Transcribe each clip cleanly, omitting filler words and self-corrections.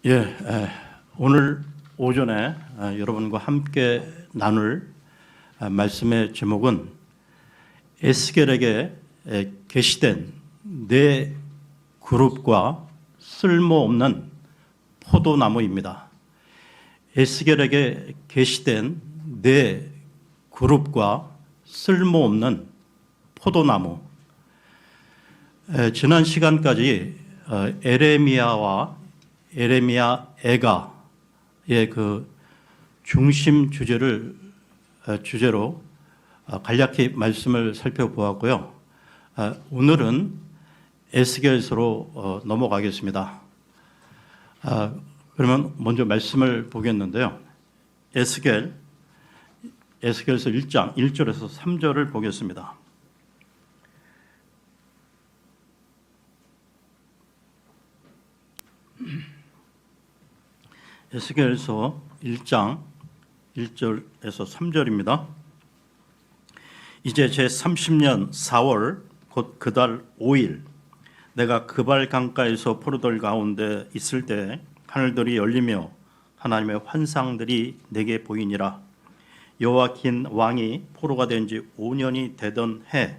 예, 오늘 오전에 여러분과 함께 나눌 말씀의 제목은 에스겔에게 계시된 네 그룹과 쓸모없는 포도나무입니다. 에스겔에게 계시된 네 그룹과 쓸모없는 포도나무. 지난 시간까지 에레미야와 에레미야 애가의 그 중심 주제로 간략히 말씀을 살펴보았고요. 오늘은 에스겔서로 넘어가겠습니다. 그러면 먼저 말씀을 보겠는데요. 에스겔서 1장 1절에서 3절을 보겠습니다. 에스겔서 1장 1절에서 3절입니다. 이제 제30년 4월 곧 그달 5일 내가 그발 강가에서 포도들 가운데 있을 때 하늘들이 열리며 하나님의 환상들이 내게 보이니라. 여호와킨 왕이 포로가 된 지 5년이 되던 해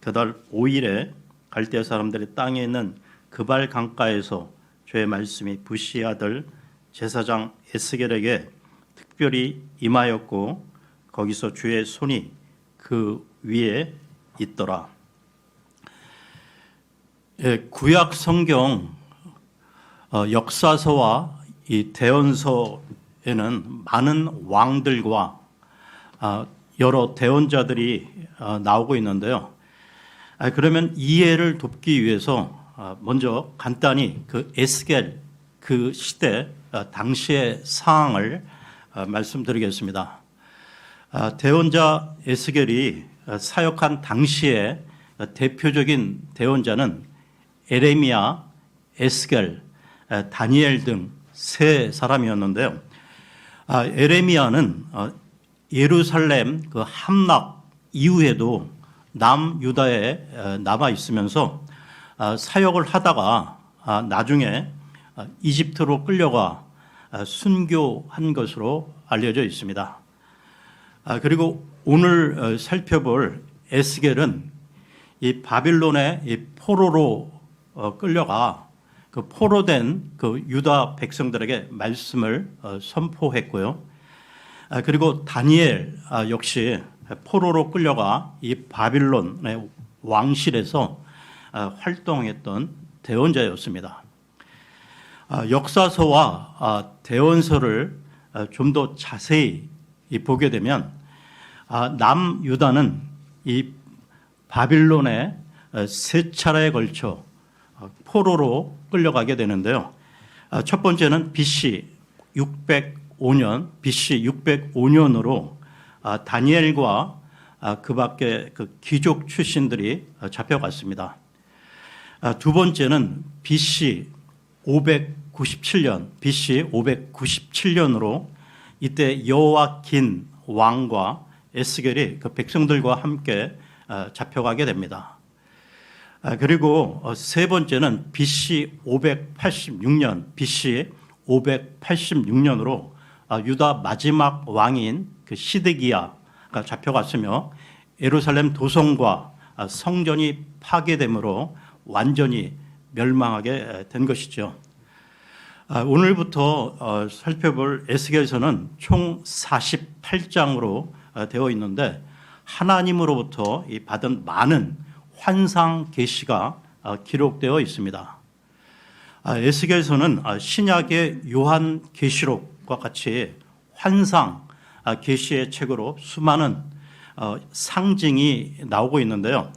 그달 5일에 갈대아 사람들의 땅에 있는 그발 강가에서 주의 말씀이 부시 아들 제사장 에스겔에게 특별히 임하였고 거기서 주의 손이 그 위에 있더라. 구약 성경 역사서와 이 대언서에는 많은 왕들과 여러 대언자들이 나오고 있는데요. 그러면 이해를 돕기 위해서 먼저 간단히 그 에스겔 그 시대 당시의 상황을 말씀드리겠습니다. 대언자 에스겔이 사역한 당시의 대표적인 대언자는 에레미야, 에스겔, 다니엘 등 세 사람이었는데요. 에레미야는 예루살렘 그 함락 이후에도 남유다에 남아 있으면서 사역을 하다가 나중에 이집트로 끌려가 순교한 것으로 알려져 있습니다. 그리고 오늘 살펴볼 에스겔은 이 바빌론의 이 포로로 끌려가 그 포로된 그 유다 백성들에게 말씀을 선포했고요. 그리고 다니엘 역시 포로로 끌려가 이 바빌론의 왕실에서 활동했던 대언자였습니다. 역사서와 대언서를 좀 더 자세히 보게 되면 남유다는 이 바빌론에 세 차례에 걸쳐 포로로 끌려가게 되는데요. 첫 번째는 BC 605년으로 다니엘과 그 밖에 그 귀족 출신들이 잡혀갔습니다. 두 번째는 BC 597년으로 이때 여호와킨 왕과 에스겔이 그 백성들과 함께 잡혀가게 됩니다. 그리고 세 번째는 BC 586년으로 유다 마지막 왕인 그 시드기야가 잡혀갔으며 예루살렘 도성과 성전이 파괴됨으로 완전히 멸망하게 된 것이죠. 오늘부터 살펴볼 에스겔서는 총 48장으로 되어 있는데 하나님으로부터 받은 많은 환상 계시가 기록되어 있습니다. 에스겔서는 신약의 요한 계시록과 같이 환상 계시의 책으로 수많은 상징이 나오고 있는데요.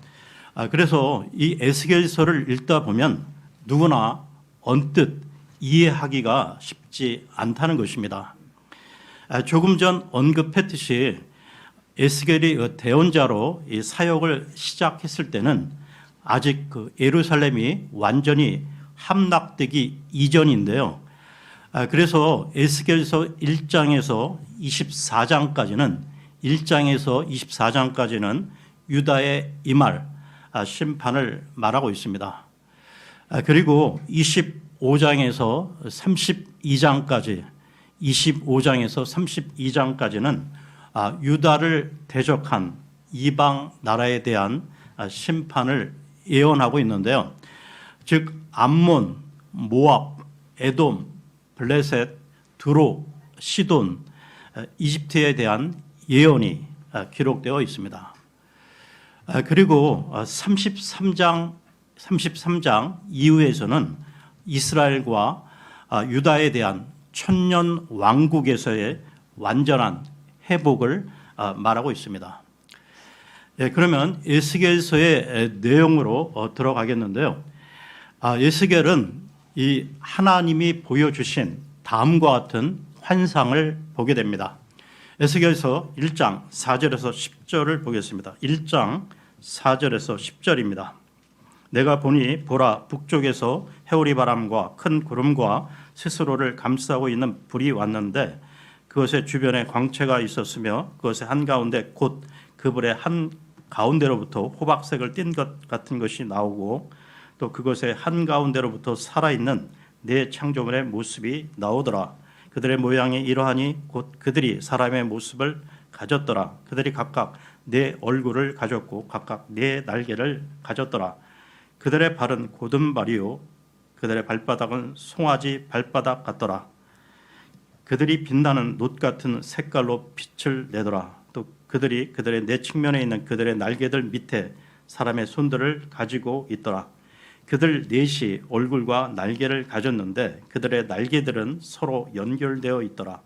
그래서 이 에스겔서를 읽다 보면 누구나 언뜻 이해하기가 쉽지 않다는 것입니다. 조금 전 언급했듯이 에스겔이 대언자로 이 사역을 시작했을 때는 아직 그 예루살렘이 완전히 함락되기 이전인데요. 그래서 에스겔서 1장에서 24장까지는 유다의 임할 심판을 말하고 있습니다. 그리고 25 25장에서 32장까지 25장에서 32장까지는 유다를 대적한 이방 나라에 대한 심판을 예언하고 있는데요. 즉 암몬, 모압, 에돔, 블레셋, 두로, 시돈, 이집트에 대한 예언이 기록되어 있습니다. 그리고 33장 이후에서는 이스라엘과 유다에 대한 천년 왕국에서의 완전한 회복을 말하고 있습니다. 그러면 에스겔서의 내용으로 들어가겠는데요. 에스겔은 이 하나님이 보여주신 다음과 같은 환상을 보게 됩니다. 에스겔서 1장 4절에서 10절을 보겠습니다. 1장 4절에서 10절입니다. 내가 보니 보라 북쪽에서 해오리 바람과 큰 구름과 스스로를 감싸고 있는 불이 왔는데 그것의 주변에 광채가 있었으며 그것의 한가운데 곧 그 불의 한가운데로부터 호박색을 띤 것 같은 것이 나오고 또 그것의 한가운데로부터 살아있는 네 창조물의 모습이 나오더라. 그들의 모양이 이러하니 곧 그들이 사람의 모습을 가졌더라. 그들이 각각 네 얼굴을 가졌고 각각 네 날개를 가졌더라. 그들의 발은 고든 발이요 그들의 발바닥은 송아지 발바닥 같더라. 그들이 빛나는 놋 같은 색깔로 빛을 내더라. 또 그들이 그들의 네 측면에 있는 그들의 날개들 밑에 사람의 손들을 가지고 있더라. 그들 넷이 얼굴과 날개를 가졌는데 그들의 날개들은 서로 연결되어 있더라.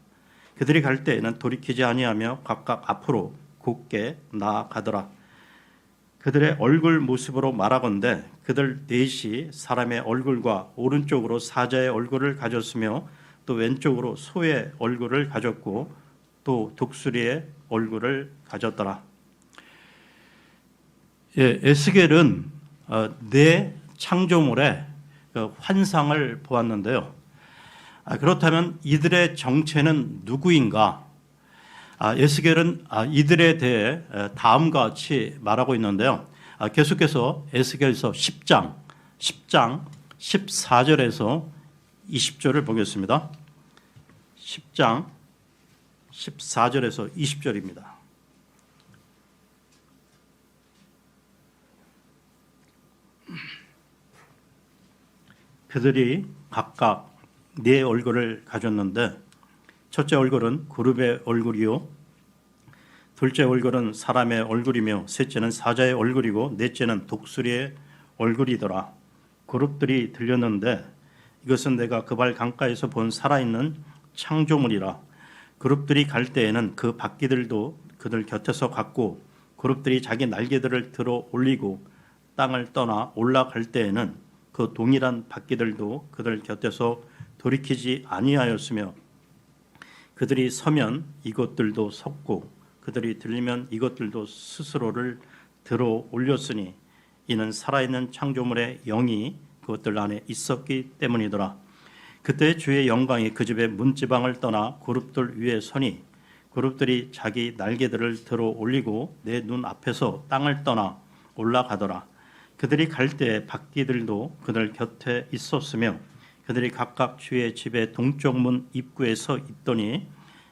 그들이 갈 때에는 돌이키지 아니하며 각각 앞으로 곧게 나아가더라. 그들의 얼굴 모습으로 말하건대 그들 넷이 사람의 얼굴과 오른쪽으로 사자의 얼굴을 가졌으며 또 왼쪽으로 소의 얼굴을 가졌고 또 독수리의 얼굴을 가졌더라. 에스겔은 네 창조물의 환상을 보았는데요. 그렇다면 이들의 정체는 누구인가? 에스겔은 이들에 대해 다음과 같이 말하고 있는데요. 계속해서 에스겔서 10장 14절에서 20절을 보겠습니다. 10장 14절에서 20절입니다. 그들이 각각 네 얼굴을 가졌는데 첫째 얼굴은 그룹의 얼굴이요 둘째 얼굴은 사람의 얼굴이며 셋째는 사자의 얼굴이고 넷째는 독수리의 얼굴이더라. 그룹들이 들렸는데 이것은 내가 그 발 강가에서 본 살아있는 창조물이라. 그룹들이 갈 때에는 그 바퀴들도 그들 곁에서 갔고 그룹들이 자기 날개들을 들어 올리고 땅을 떠나 올라갈 때에는 그 동일한 바퀴들도 그들 곁에서 돌이키지 아니하였으며 그들이 서면 이것들도 섰고 그들이 들리면 이것들도 스스로를 들어 올렸으니 이는 살아있는 창조물의 영이 그것들 안에 있었기 때문이더라. 그때 주의 영광이 그 집의 문지방을 떠나 그룹들 위에 서니 그룹들이 자기 날개들을 들어 올리고 내 눈 앞에서 땅을 떠나 올라가더라. 그들이 갈 때 바퀴들도 그들 곁에 있었으며 그들이 각각 주의 집의 동쪽 문 입구에 서 있더니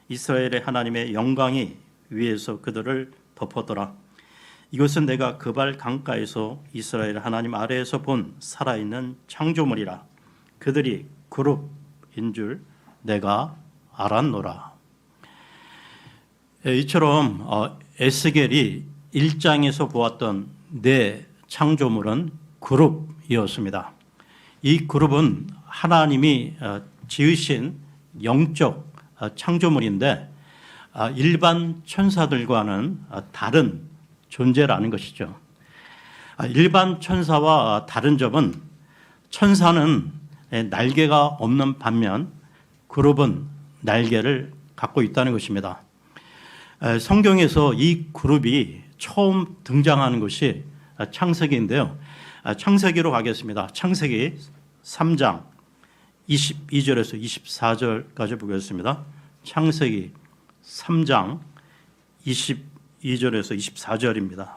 이스라엘의 하나님의 영광이 위에서 그들을 덮었더라. 이것은 내가 그발 강가에서 이스라엘 하나님 아래에서 본 살아있는 창조물이라. 그들이 그룹인 줄 내가 알았노라. 이처럼 에스겔이 1장에서 보았던 네 창조물은 그룹이었습니다. 이 그룹은 하나님이 지으신 영적 창조물인데 일반 천사들과는 다른 존재라는 것이죠. 일반 천사와 다른 점은 천사는 날개가 없는 반면 그룹은 날개를 갖고 있다는 것입니다. 성경에서 이 그룹이 처음 등장하는 것이 창세기인데요. 창세기로 가겠습니다. 창세기 3장 22절에서 24절까지 보겠습니다. 창세기 3장 22절에서 24절입니다.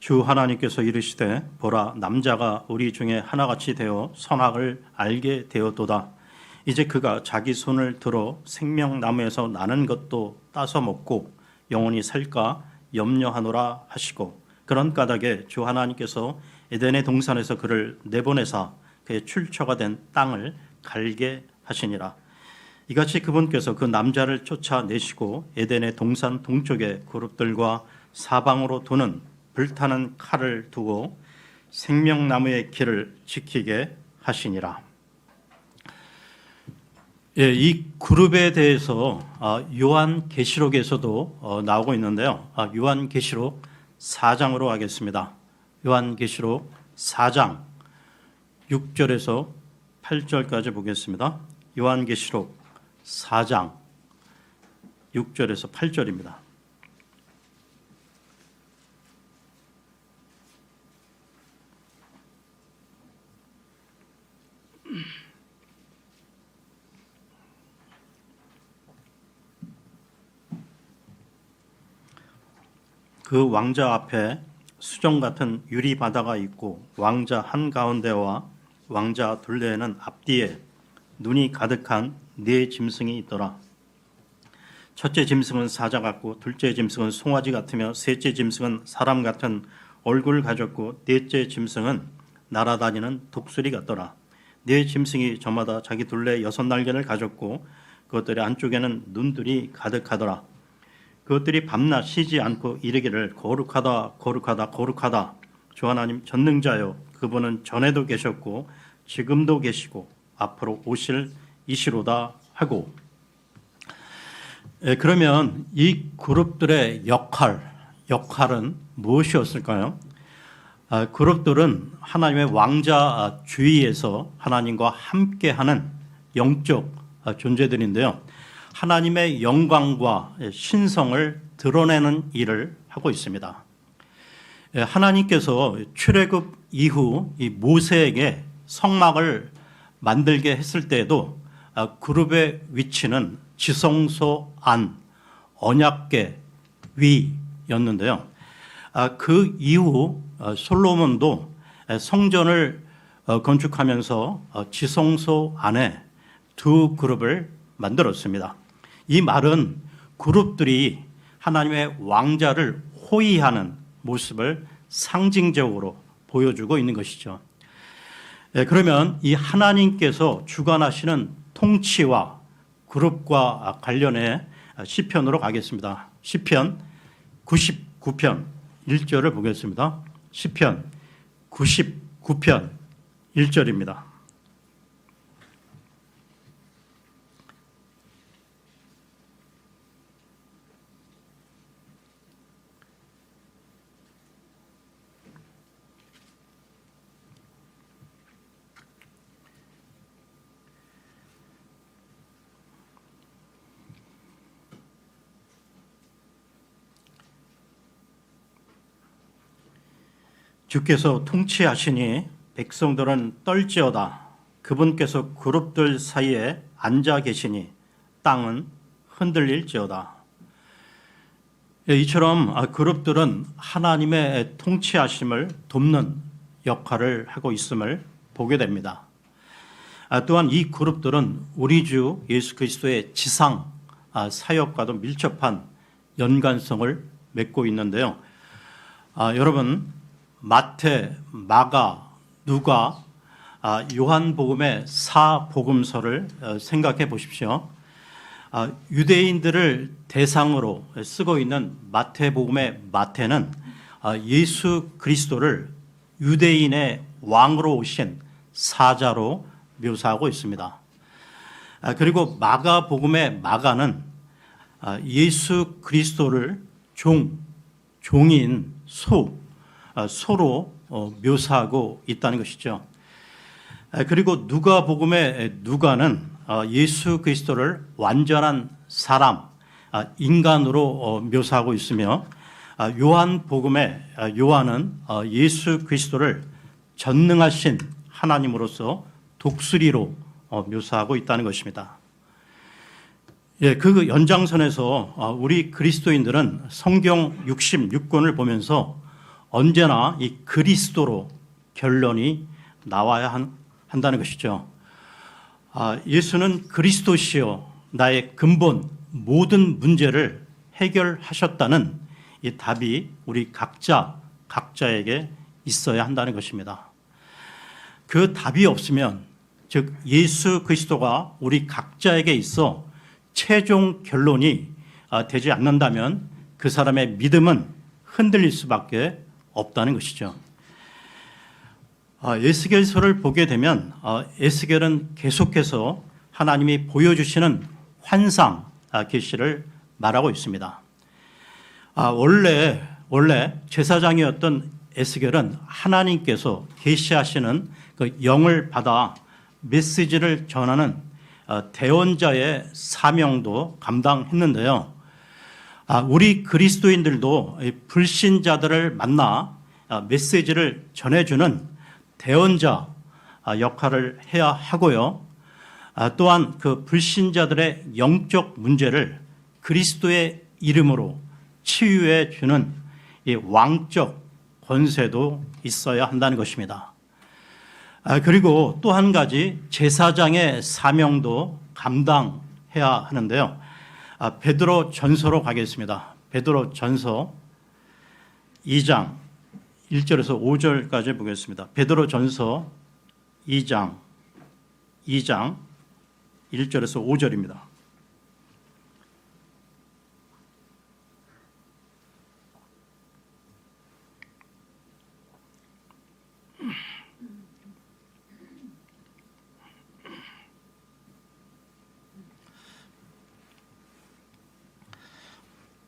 주 하나님께서 이르시되 보라 남자가 우리 중에 하나같이 되어 선악을 알게 되었도다. 이제 그가 자기 손을 들어 생명나무에서 나는 것도 따서 먹고 영원히 살까 염려하노라 하시고 그런 까닭에 주 하나님께서 에덴의 동산에서 그를 내보내사 그의 출처가 된 땅을 갈게 하시니라. 이같이 그분께서 그 남자를 쫓아내시고 에덴의 동산 동쪽에 그룹들과 사방으로 도는 불타는 칼을 두고 생명나무의 길을 지키게 하시니라. 예, 이 그룹에 대해서 요한계시록에서도 나오고 있는데요. 요한계시록 4장으로 하겠습니다. 요한계시록 4장 6절에서 8절까지 보겠습니다. 요한계시록 4장 6절에서 8절입니다. 그 왕자 앞에 수정 같은 유리 바다가 있고 왕자 한가운데와 왕자 둘레에는 앞뒤에 눈이 가득한 네 짐승이 있더라. 첫째 짐승은 사자 같고 둘째 짐승은 송아지 같으며 셋째 짐승은 사람 같은 얼굴을 가졌고 넷째 짐승은 날아다니는 독수리 같더라. 네 짐승이 저마다 자기 둘레 6날개를 가졌고 그것들의 안쪽에는 눈들이 가득하더라. 그것들이 밤낮 쉬지 않고 이르기를 거룩하다 거룩하다 거룩하다 주 하나님 전능자여 그분은 전에도 계셨고 지금도 계시고 앞으로 오실 이시로다 하고. 그러면 이 그룹들의 역할은 무엇이었을까요? 그룹들은 하나님의 왕자 주위에서 하나님과 함께하는 영적 존재들인데요. 하나님의 영광과 신성을 드러내는 일을 하고 있습니다. 하나님께서 출애굽 이후 이 모세에게 성막을 만들게 했을 때에도 그룹의 위치는 지성소 안, 언약궤 위였는데요. 그 이후 솔로몬도 성전을 건축하면서 지성소 안에 두 그룹을 만들었습니다. 이 말은 그룹들이 하나님의 왕자를 호위하는 모습을 상징적으로 보여주고 있는 것이죠. 그러면 이 하나님께서 주관하시는 통치와 그룹과 관련해 시편으로 가겠습니다. 시편 99편 1절을 보겠습니다. 시편 99편 1절입니다. 주께서 통치하시니 백성들은 떨지어다. 그분께서 그룹들 사이에 앉아 계시니 땅은 흔들릴지어다. 이처럼 그룹들은 하나님의 통치하심을 돕는 역할을 하고 있음을 보게 됩니다. 또한 이 그룹들은 우리 주 예수 그리스도의 지상 사역과도 밀접한 연관성을 맺고 있는데요. 여러분 마태, 마가, 누가, 요한복음의 4복음서를 생각해 보십시오. 유대인들을 대상으로 쓰고 있는 마태복음의 마태는 예수 그리스도를 유대인의 왕으로 오신 사자로 묘사하고 있습니다. 그리고 마가복음의 마가는 예수 그리스도를 종인 소로 묘사하고 있다는 것이죠. 그리고 누가복음의 누가는 예수 그리스도를 완전한 사람, 인간으로 묘사하고 있으며 요한복음의 요한은 예수 그리스도를 전능하신 하나님으로서 독수리로 묘사하고 있다는 것입니다. 그 연장선에서 우리 그리스도인들은 성경 66권을 보면서 언제나 이 그리스도로 결론이 나와야 한다는 것이죠. 예수는 그리스도시요 나의 근본 모든 문제를 해결하셨다는 이 답이 우리 각자에게 있어야 한다는 것입니다. 그 답이 없으면, 즉 예수 그리스도가 우리 각자에게 있어 최종 결론이 되지 않는다면 그 사람의 믿음은 흔들릴 수밖에 없다는 것이죠. 에스겔서를 보게 되면 에스겔은 계속해서 하나님이 보여주시는 환상 계시를 말하고 있습니다. 원래 제사장이었던 에스겔은 하나님께서 계시하시는 그 영을 받아 메시지를 전하는 대언자의 사명도 감당했는데요. 우리 그리스도인들도 불신자들을 만나 메시지를 전해주는 대언자 역할을 해야 하고요. 또한 그 불신자들의 영적 문제를 그리스도의 이름으로 치유해 주는 이 왕적 권세도 있어야 한다는 것입니다. 그리고 또 한 가지 제사장의 사명도 감당해야 하는데요. 베드로 전서로 가겠습니다. 베드로 전서 2장 1절에서 5절까지 보겠습니다. 베드로 전서 2장 1절에서 5절입니다.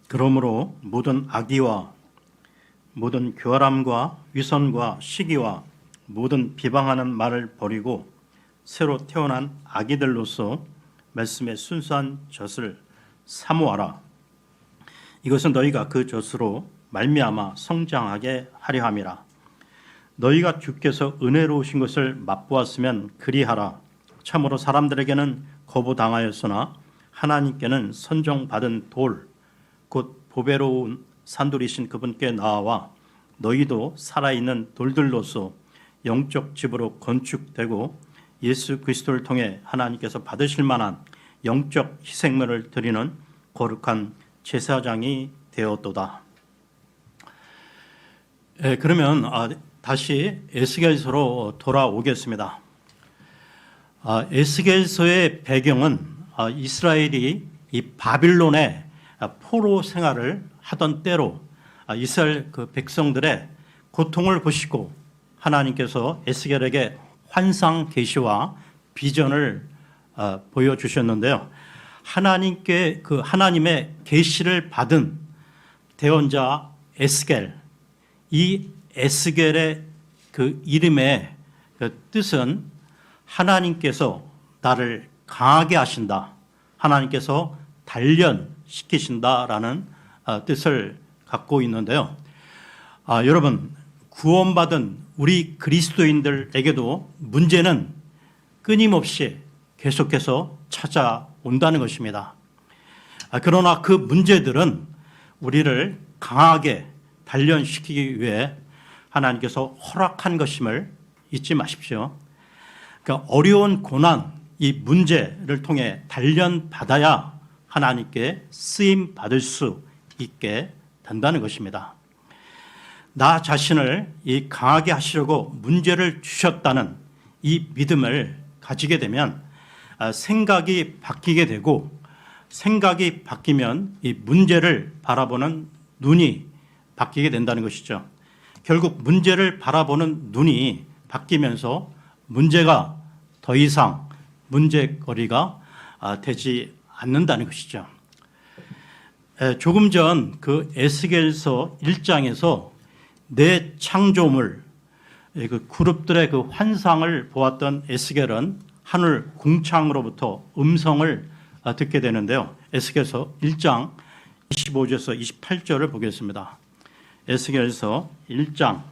그러므로 모든 악의와 모든 교활함과 위선과 시기와 모든 비방하는 말을 버리고 새로 태어난 아기들로서 말씀의 순수한 젖을 사모하라. 이것은 너희가 그 젖으로 말미암아 성장하게 하려 함이라. 너희가 주께서 은혜로우신 것을 맛보았으면 그리하라. 참으로 사람들에게는 거부당하였으나 하나님께는 선정받은 돌 곧 보배로운 산돌이신 그분께 나아와 너희도 살아있는 돌들로서 영적 집으로 건축되고 예수 그리스도를 통해 하나님께서 받으실 만한 영적 희생물을 드리는 거룩한 제사장이 되었도다. 그러면 다시 에스겔서로 돌아오겠습니다. 에스겔서의 배경은 이스라엘이 이 바빌론의 포로 생활을 하던 때로 이스라엘 그 백성들의 고통을 보시고 하나님께서 에스겔에게 환상 계시와 비전을 보여주셨는데요. 하나님의 계시를 받은 대언자 에스겔, 이 에스겔의 그 이름의 그 뜻은 하나님께서 나를 강하게 하신다, 하나님께서 단련시키신다라는 뜻을 갖고 있는데요. 여러분, 구원받은 우리 그리스도인들에게도 문제는 끊임없이 계속해서 찾아온다는 것입니다. 그러나 그 문제들은 우리를 강하게 단련시키기 위해 하나님께서 허락한 것임을 잊지 마십시오. 그러니까 어려운 고난, 이 문제를 통해 단련받아야 하나님께 쓰임 받을 수 있게 된다는 것입니다. 나 자신을 이 강하게 하시려고 문제를 주셨다는 이 믿음을 가지게 되면 생각이 바뀌게 되고, 생각이 바뀌면 이 문제를 바라보는 눈이 바뀌게 된다는 것이죠. 결국 문제를 바라보는 눈이 바뀌면서 문제가 더 이상 문제거리가 되지 않는다는 것이죠. 조금 전 그 에스겔서 1장에서 내 창조물, 그 그룹들의 그 환상을 보았던 에스겔은 하늘 궁창으로부터 음성을 듣게 되는데요. 에스겔서 1장 25절에서 28절을 보겠습니다. 에스겔서 1장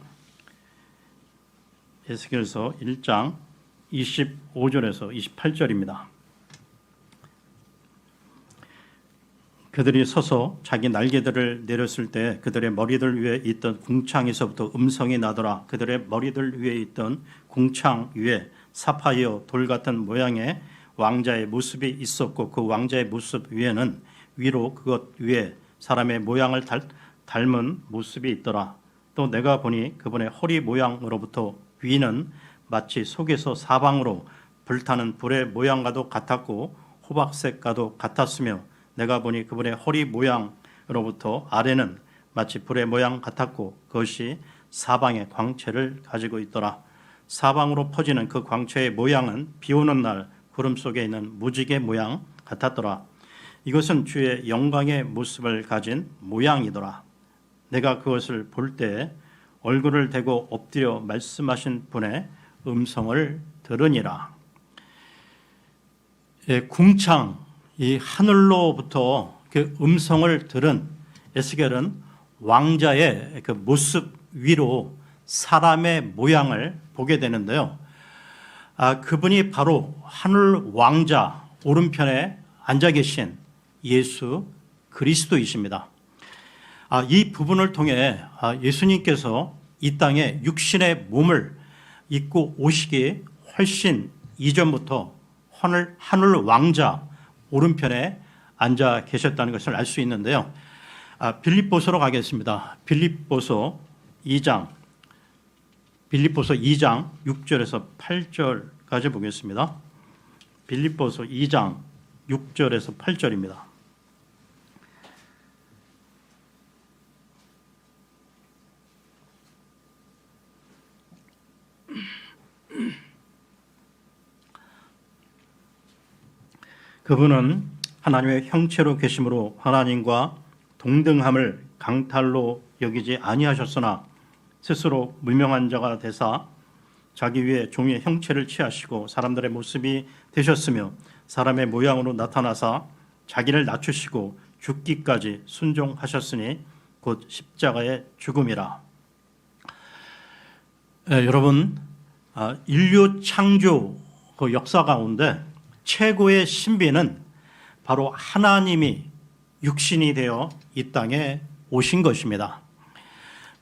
25절에서 28절입니다. 그들이 서서 자기 날개들을 내렸을 때 그들의 머리들 위에 있던 궁창에서부터 음성이 나더라. 그들의 머리들 위에 있던 궁창 위에 사파이어 돌 같은 모양의 왕자의 모습이 있었고 그 왕자의 모습 위에는 위로 그것 위에 사람의 모양을 닮은 모습이 있더라. 또 내가 보니 그분의 허리 모양으로부터 위는 마치 속에서 사방으로 불타는 불의 모양과도 같았고 호박색과도 같았으며 내가 보니 그분의 허리 모양으로부터 아래는 마치 불의 모양 같았고 그것이 사방의 광채를 가지고 있더라. 사방으로 퍼지는 그 광채의 모양은 비 오는 날 구름 속에 있는 무지개 모양 같았더라. 이것은 주의 영광의 모습을 가진 모양이더라. 내가 그것을 볼 때 얼굴을 대고 엎드려 말씀하신 분의 음성을 들으니라. 궁창, 이 하늘로부터 그 음성을 들은 에스겔은 왕자의 그 모습 위로 사람의 모양을 보게 되는데요. 그분이 바로 하늘 왕자 오른편에 앉아 계신 예수 그리스도이십니다. 이 부분을 통해 예수님께서 이 땅에 육신의 몸을 입고 오시기 훨씬 이전부터 하늘 왕자 오른편에 앉아 계셨다는 것을 알 수 있는데요. 빌립보서로 가겠습니다. 빌립보서 2장 6절에서 8절까지 보겠습니다. 빌립보서 2장 6절에서 8절입니다. 그분은 하나님의 형체로 계심으로 하나님과 동등함을 강탈로 여기지 아니하셨으나 스스로 무명한 자가 되사 자기 위에 종의 형체를 취하시고 사람들의 모습이 되셨으며 사람의 모양으로 나타나사 자기를 낮추시고 죽기까지 순종하셨으니 곧 십자가의 죽음이라. 여러분, 인류 창조 그 역사 가운데 최고의 신비는 바로 하나님이 육신이 되어 이 땅에 오신 것입니다.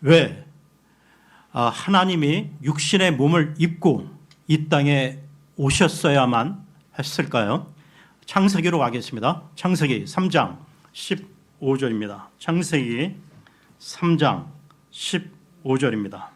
왜? 하나님이 육신의 몸을 입고 이 땅에 오셨어야만 했을까요? 창세기로 가겠습니다. 창세기 3장 15절입니다. 창세기 3장 15절입니다.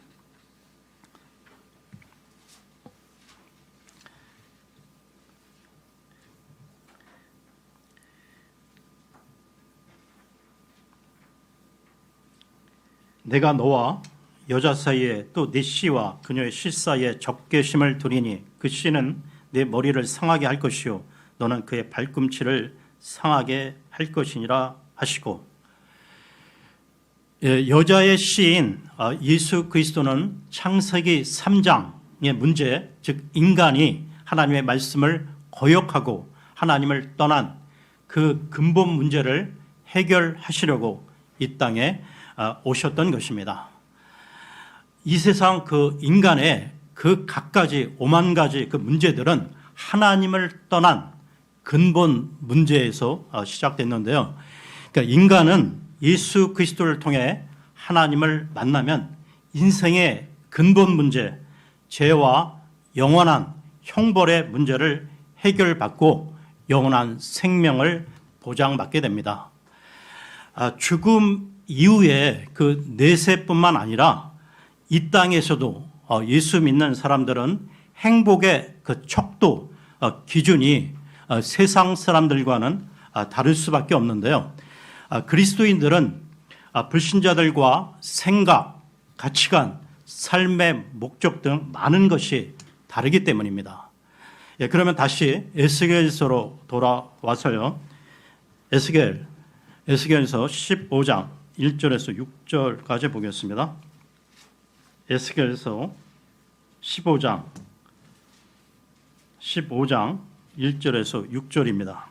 내가 너와 여자 사이에 또 네 씨와 그녀의 씨 사이에 적개심을 두리니 그 씨는 네 머리를 상하게 할 것이요 너는 그의 발꿈치를 상하게 할 것이니라 하시고, 여자의 씨인 예수 그리스도는 창세기 3장의 문제, 즉 인간이 하나님의 말씀을 거역하고 하나님을 떠난 그 근본 문제를 해결하시려고 이 땅에 오셨던 것입니다. 이 세상 그 인간의 그 갖가지 오만 가지 그 문제들은 하나님을 떠난 근본 문제에서 시작됐는데요. 그러니까 인간은 예수 그리스도를 통해 하나님을 만나면 인생의 근본 문제, 죄와 영원한 형벌의 문제를 해결받고 영원한 생명을 보장받게 됩니다. 죽음 이후에 그 내세뿐만 아니라 이 땅에서도 예수 믿는 사람들은 행복의 그 척도 기준이 세상 사람들과는 다를 수밖에 없는데요. 그리스도인들은 불신자들과 생각, 가치관, 삶의 목적 등 많은 것이 다르기 때문입니다. 그러면 다시 에스겔서로 돌아와서요. 에스겔서 15장 1절에서 6절까지 보겠습니다. 에스겔서 15장 1절에서 6절입니다.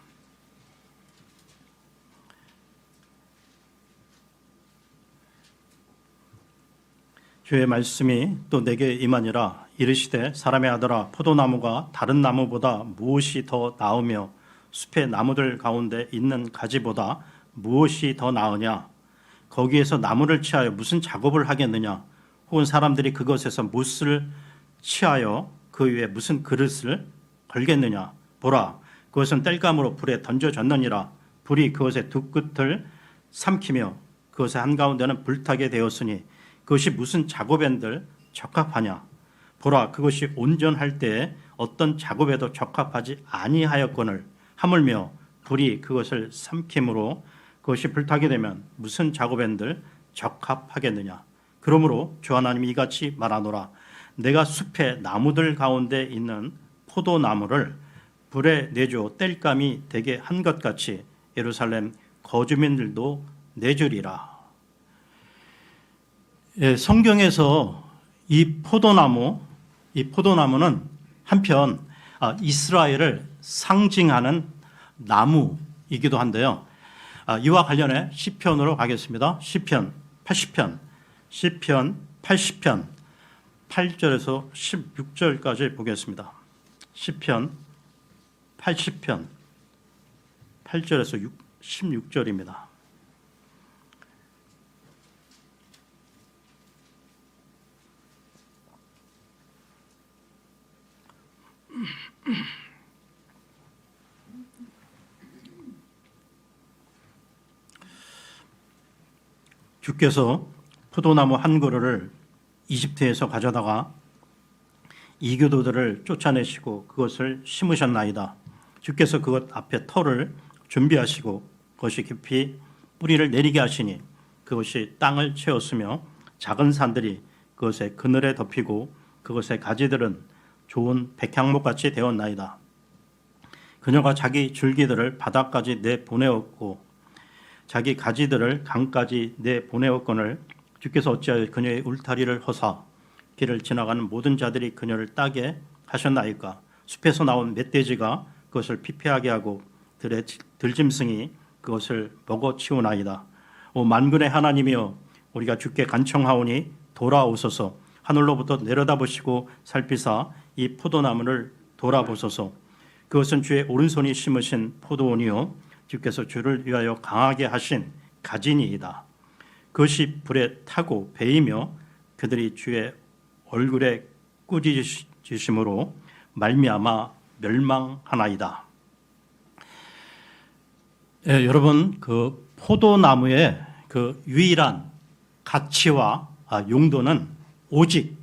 주의 말씀이 또 내게 임하니라. 이르시되 사람의 아들아, 포도나무가 다른 나무보다 무엇이 더 나으며 숲의 나무들 가운데 있는 가지보다 무엇이 더 나으냐? 거기에서 나무를 취하여 무슨 작업을 하겠느냐? 혹은 사람들이 그것에서 못을 취하여 그 위에 무슨 그릇을 걸겠느냐? 보라, 그것은 땔감으로 불에 던져졌느니라. 불이 그것의 두 끝을 삼키며 그것의 한가운데는 불타게 되었으니 그것이 무슨 작업엔들 적합하냐? 보라, 그것이 온전할 때에 어떤 작업에도 적합하지 아니하였거늘 하물며 불이 그것을 삼킴으로 그것이 불타게 되면 무슨 작업엔들 적합하겠느냐? 그러므로 주 하나님이 이같이 말하노라. 내가 숲의 나무들 가운데 있는 포도나무를 불에 내줘 땔감이 되게 한 것 같이 예루살렘 거주민들도 내주리라. 예, 성경에서 이 포도나무는 한편 이스라엘을 상징하는 나무이기도 한데요. 이와 관련해 시편으로 가겠습니다. 시편 80편 8절에서 16절까지 보겠습니다. 시편 80편 8절에서 16절입니다. 주께서 포도나무 한 그루를 이집트에서 가져다가 이교도들을 쫓아내시고 그것을 심으셨나이다. 주께서 그것 앞에 터를 준비하시고 그것이 깊이 뿌리를 내리게 하시니 그것이 땅을 채웠으며 작은 산들이 그것의 그늘에 덮이고 그것의 가지들은 좋은 백향목같이 되었나이다. 그녀가 자기 줄기들을 바다까지 내보내었고 자기 가지들을 강까지 내보내었거늘 주께서 어찌하여 그녀의 울타리를 허사 길을 지나가는 모든 자들이 그녀를 따게 하셨나이까? 숲에서 나온 멧돼지가 그것을 피폐하게 하고 들의 들짐승이 그것을 먹어치우나이다. 오 만군의 하나님이여, 우리가 주께 간청하오니 돌아오소서. 하늘로부터 내려다보시고 살피사 이 포도나무를 돌아보소서. 그것은 주의 오른손이 심으신 포도원이요 주께서 주를 위하여 강하게 하신 가지니이다. 그것이 불에 타고 베이며 그들이 주의 얼굴에 꾸짖으심으로 말미암아 멸망하나이다. 예, 여러분, 그 포도나무의 그 유일한 가치와 용도는 오직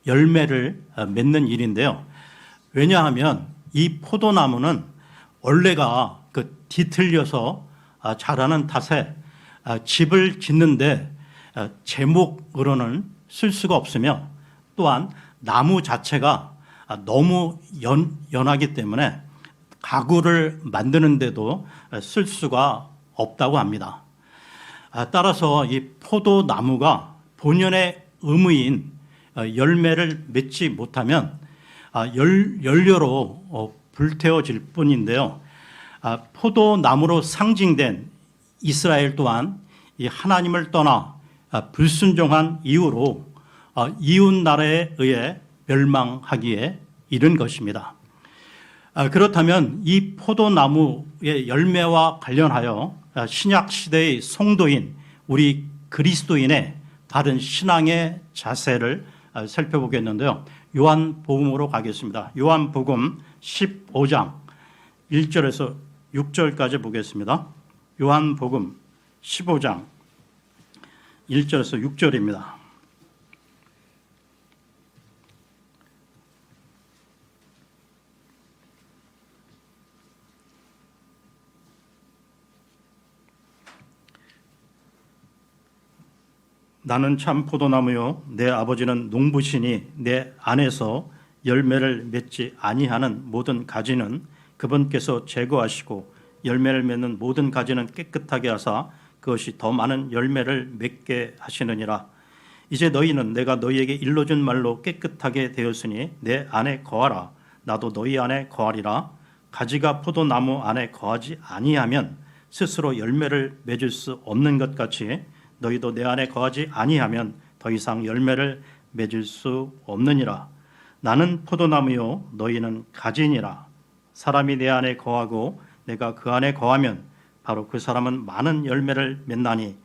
열매를 맺는 일인데요. 왜냐하면 이 포도나무는 원래가 그 뒤틀려서 자라는 탓에 집을 짓는데 제목으로는 쓸 수가 없으며 또한 나무 자체가 너무 연하기 때문에 가구를 만드는데도 쓸 수가 없다고 합니다. 따라서 이 포도나무가 본연의 의무인 열매를 맺지 못하면 연료로 불태워질 뿐인데요. 포도나무로 상징된 이스라엘 또한 이 하나님을 떠나 불순종한 이후로 이웃 나라에 의해 멸망하기에 이른 것입니다. 그렇다면 이 포도나무의 열매와 관련하여 신약 시대의 성도인 우리 그리스도인의 바른 신앙의 자세를 살펴보겠는데요. 요한복음으로 가겠습니다. 요한복음 15장 1절에서 6절까지 보겠습니다. 요한복음 15장 1절에서 6절입니다. 나는 참 포도나무요 내 아버지는 농부시니 내 안에서 열매를 맺지 아니하는 모든 가지는 그분께서 제거하시고 열매를 맺는 모든 가지는 깨끗하게 하사 그것이 더 많은 열매를 맺게 하시느니라. 이제 너희는 내가 너희에게 일러준 말로 깨끗하게 되었으니 내 안에 거하라. 나도 너희 안에 거하리라. 가지가 포도나무 안에 거하지 아니하면 스스로 열매를 맺을 수 없는 것 같이 너희도 내 안에 거하지 아니하면 더 이상 열매를 맺을 수 없느니라. 나는 포도나무요 너희는 가지니라. 사람이 내 안에 거하고 내가 그 안에 거하면 바로 그 사람은 많은 열매를 맺나니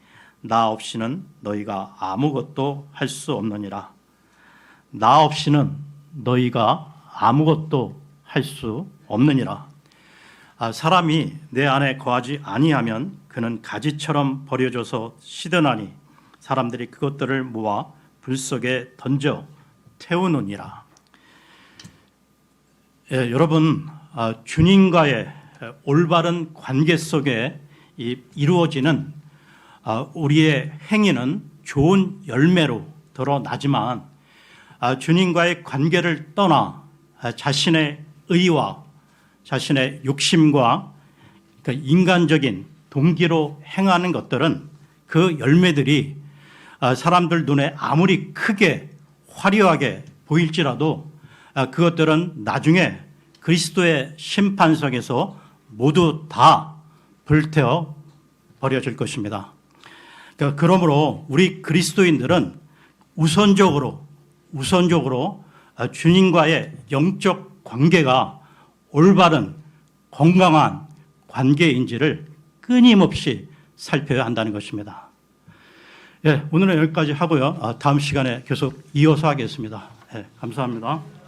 나 없이는 너희가 아무것도 할 수 없느니라. 나 없이는 너희가 아무것도 할 수 없느니라. 사람이 내 안에 거하지 아니하면 그는 가지처럼 버려져서 시드나니 사람들이 그것들을 모아 불 속에 던져 태우느니라. 여러분, 주님과의 올바른 관계 속에 이루어지는 우리의 행위는 좋은 열매로 드러나지만 주님과의 관계를 떠나 자신의 의와 자신의 욕심과 인간적인 동기로 행하는 것들은 그 열매들이 사람들 눈에 아무리 크게 화려하게 보일지라도 그것들은 나중에 그리스도의 심판석에서 모두 다 불태워 버려질 것입니다. 그러므로 우리 그리스도인들은 우선적으로 주님과의 영적 관계가 올바른 건강한 관계인지를 끊임없이 살펴야 한다는 것입니다. 오늘은 여기까지 하고요. 다음 시간에 계속 이어서 하겠습니다. 감사합니다.